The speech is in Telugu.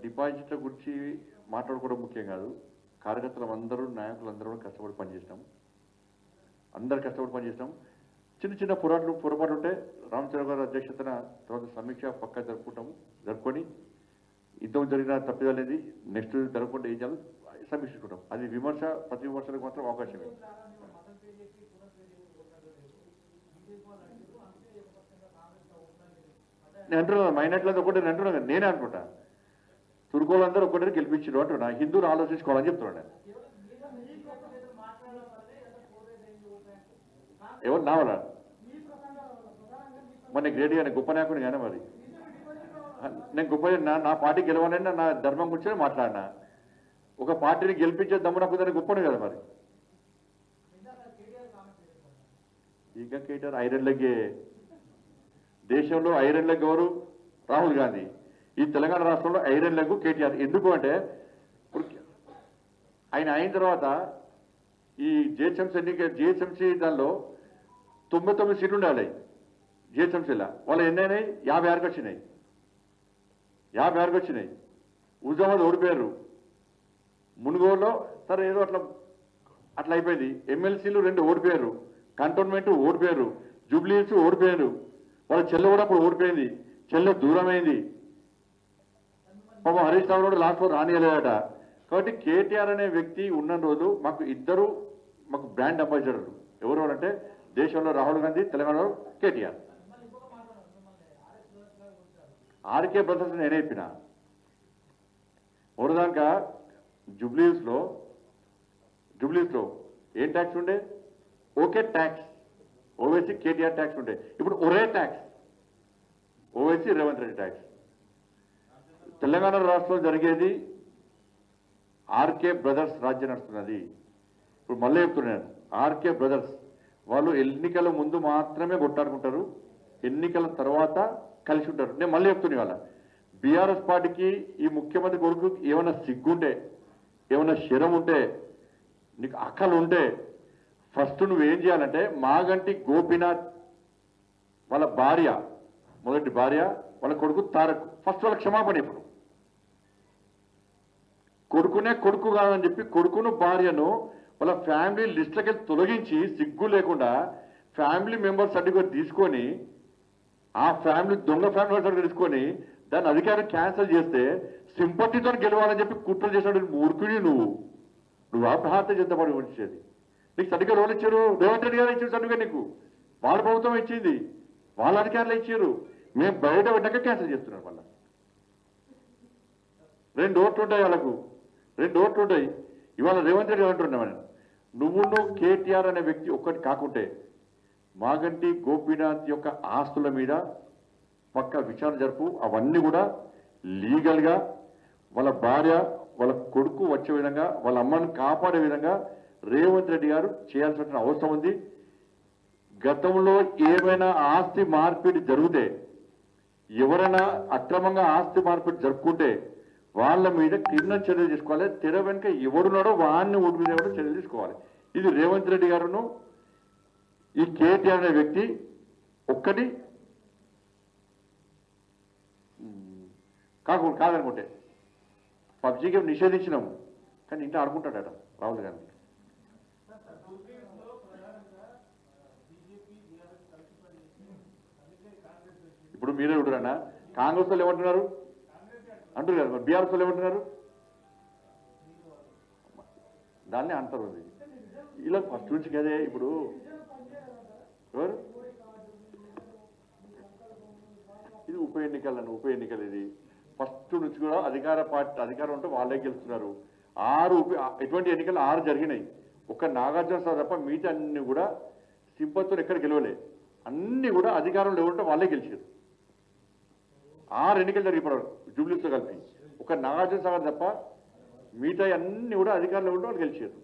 డిపాజిట్ల గురించి మాట్లాడుకోవడం ముఖ్యం కాదు. కార్యకర్తలు అందరూ నాయకులు అందరూ కష్టపడి పనిచేసినాం. అందరు కష్టపడి పనిచేసినాం. చిన్న చిన్న పొరపాట్లు ఉంటే రామచంద్ర గారి అధ్యక్షతన తర్వాత సమీక్ష పక్కా జరుపుకొని యుద్ధం జరిగిన తప్పిదాలు అనేది నెక్స్ట్ జరగకుండా ఏం చేయాలి సమీక్షించుకుంటాం. అది విమర్శ ప్రతి విమర్శలకు మాత్రం అవకాశమే. నేను అంటున్నాను మైనార్టీలంతా ఒకటి నేను అంటున్నాను. నేనే అనుకుంటా తుర్కోలందరూ ఒకటి గెలిపించారు అంటున్నా. హిందువులు ఆలోచించుకోవాలని చెప్తున్నాను. ఎవరు నావలా మరి నేను గ్రేట్ కానీ గొప్ప నాయకుని కానీ మరి నేను గొప్ప నా పార్టీ గెలవాలని నా ధర్మం గురించి మాట్లాడినా. ఒక పార్టీని గెలిపించే దమ్ము నాకు దాన్ని గొప్పనే కదా మరి. ఇంకా కేటీఆర్ ఐరన్ లెగ్గే. దేశంలో ఐరన్ లెగ్ ఎవరు? రాహుల్ గాంధీ. ఈ తెలంగాణ రాష్ట్రంలో ఐరన్ లెగ్ కేటీఆర్. ఎందుకు అంటే ఇప్పుడు ఆయన అయిన తర్వాత ఈ జిహెచ్ఎంసీ దానిలో 99 సీట్లు ఉండాలి జిహెచ్ఎంసీలో. వాళ్ళు ఎన్నైనాయి? 56కి వచ్చినాయి. 56కి వచ్చినాయి. హుజామాబాద్ ఓడిపోయారు. మునుగోడులో సరే ఏదో అట్లా అయిపోయింది. ఎమ్మెల్సీలు 2 ఓడిపోయారు. కంటోన్మెంట్ ఓడిపోయారు. జూబ్లీహిల్స్ ఓడిపోయారు. వాళ్ళ చెల్లె కూడా అప్పుడు ఓడిపోయింది. చెల్లె దూరమైంది. పాపం హరీష్ రావు కూడా లాస్ట్ రానియలేదట. కాబట్టి కేటీఆర్ అనే వ్యక్తి ఉన్న రోజు మాకు బ్రాండ్ అంబాసిడర్లు ఎవరు అంటే దేశంలో రాహుల్ గాంధీ, తెలంగాణలో కేటీఆర్. ఆర్కే బ్రదర్స్ నేనే చెప్పిన ఒకదాక జూబ్లీహిల్స్లో ఏం ట్యాక్స్ ఉండే? Okay tax, Owaisi KTR tax ఉండే. ఇప్పుడు ఒరే ట్యాక్స్, ఓవైసీ రేవంత్ రెడ్డి ట్యాక్స్. తెలంగాణ రాష్ట్రంలో జరిగేది ఆర్కే బ్రదర్స్ రాజ్యం నడుస్తున్నది. ఇప్పుడు మళ్ళీ చెప్తున్నాను, ఆర్కే బ్రదర్స్ వాళ్ళు ఎన్నికల ముందు మాత్రమే కొట్టాడుకుంటారు, ఎన్నికల తర్వాత కలిసి ఉంటారు. నేను మళ్ళీ చెప్తున్నా వాళ్ళ బీఆర్ఎస్ పార్టీకి ఈ ముఖ్యమంత్రి కొడుకు ఏమైనా సిగ్గుంటే, ఏమైనా శరం ఉంటే, నీకు అక్కలు ఉంటే ఫస్ట్ నువ్వేం చేయాలంటే మాగంటి గోపీనాథ్ వాళ్ళ భార్య, మొదటి భార్య, వాళ్ళ కొడుకు తారక్ ఫస్ట్ వాళ్ళ క్షమాపణ. ఇప్పుడు కొడుకు కాదని చెప్పి కొడుకును భార్యను వాళ్ళ ఫ్యామిలీ లిస్టులకి తొలగించి సిగ్గు లేకుండా ఫ్యామిలీ మెంబర్ సర్టిఫికేట్ తీసుకొని ఆ ఫ్యామిలీ దొంగ ఫ్యామిలీ సర్టిఫికేట్ తీసుకొని దాన్ని అధికారం క్యాన్సిల్ చేస్తే సింపతితో గెలవాలని చెప్పి కుట్ర చేసిన మూర్ఖుడి నువ్వు భారతీయ జనతా పార్టీ వచ్చేది. నీకు సర్టిఫికేట్ ఎవరు ఇచ్చారు? రేవంత్ రెడ్డి గారు ఇచ్చారు సర్టిఫికేట్. నీకు వాళ్ళ ప్రభుత్వం ఇచ్చింది, వాళ్ళ అధికారులు ఇచ్చారు. మేము బయట పెట్టాక క్యాన్సిల్ చేస్తున్నారు. మళ్ళీ 2 ఓట్లు ఉంటాయి వాళ్ళకు, 2 ఓట్లు ఉంటాయి. ఇవాళ రేవంత్ రెడ్డి అంటున్నామని నువ్వు కేటీఆర్ అనే వ్యక్తి ఒక్కటి కాకుంటే మాగంటి గోపీనాథ్ యొక్క ఆస్తుల మీద పక్క విచారణ జరుపు. అవన్నీ కూడా లీగల్గా వాళ్ళ భార్య, వాళ్ళ కొడుకు వచ్చే విధంగా, వాళ్ళ అమ్మను కాపాడే విధంగా రేవంత్ రెడ్డి గారు చేయాల్సిన అవసరం ఉంది. గతంలో ఏమైనా ఆస్తి మార్పిడి జరిగితే, ఎవరైనా అక్రమంగా ఆస్తి మార్పిడి జరుపుకుంటే వాళ్ళ మీద క్రిమినల్ చర్యలు తీసుకోవాలి. తెర వెనుక ఎవడున్నాడో వాడిని ఓటు మీద కూడా చర్యలు తీసుకోవాలి. ఇది రేవంత్ రెడ్డి గారును ఈ కేటీఆర్ అనే వ్యక్తి ఒక్కటి కాదనుకుంటే పబ్జీ గేమ్ నిషేధించినాము, కానీ ఇంట్లో ఆడుకుంటాడట రాహుల్ గాంధీ. ఇప్పుడు మీరే చూడరన్నా, కాంగ్రెస్ వాళ్ళు ఏమంటున్నారు అంటారు కదా, మరి బీఆర్ఎస్ వాళ్ళు ఏమంటున్నారు? దాన్నే అంటారు. ఇలా ఫస్ట్ నుంచి కదే. ఇప్పుడు ఎవరు ఇది ఉప ఎన్నికలు ఇది ఫస్ట్ నుంచి కూడా అధికారం ఉంటే వాళ్ళే గెలుస్తున్నారు. 6 ఎటువంటి ఎన్నికలు 6 జరిగినాయి. ఒక్క నాగార్జున సార్ తప్ప మిగతా అన్ని కూడా సింపత్తో ఎక్కడ గెలవలే. అన్ని కూడా అధికారంలో ఎవరుంటే వాళ్ళే గెలిచారు. 6 ఎన్నికలు జరిగిపోయారు జూబ్లీస్తో కలిపి. ఒక నాగార్జున సాగర్ తప్ప మిగతా అన్ని కూడా అధికారంలో ఉంటే వాళ్ళు గెలిచారు.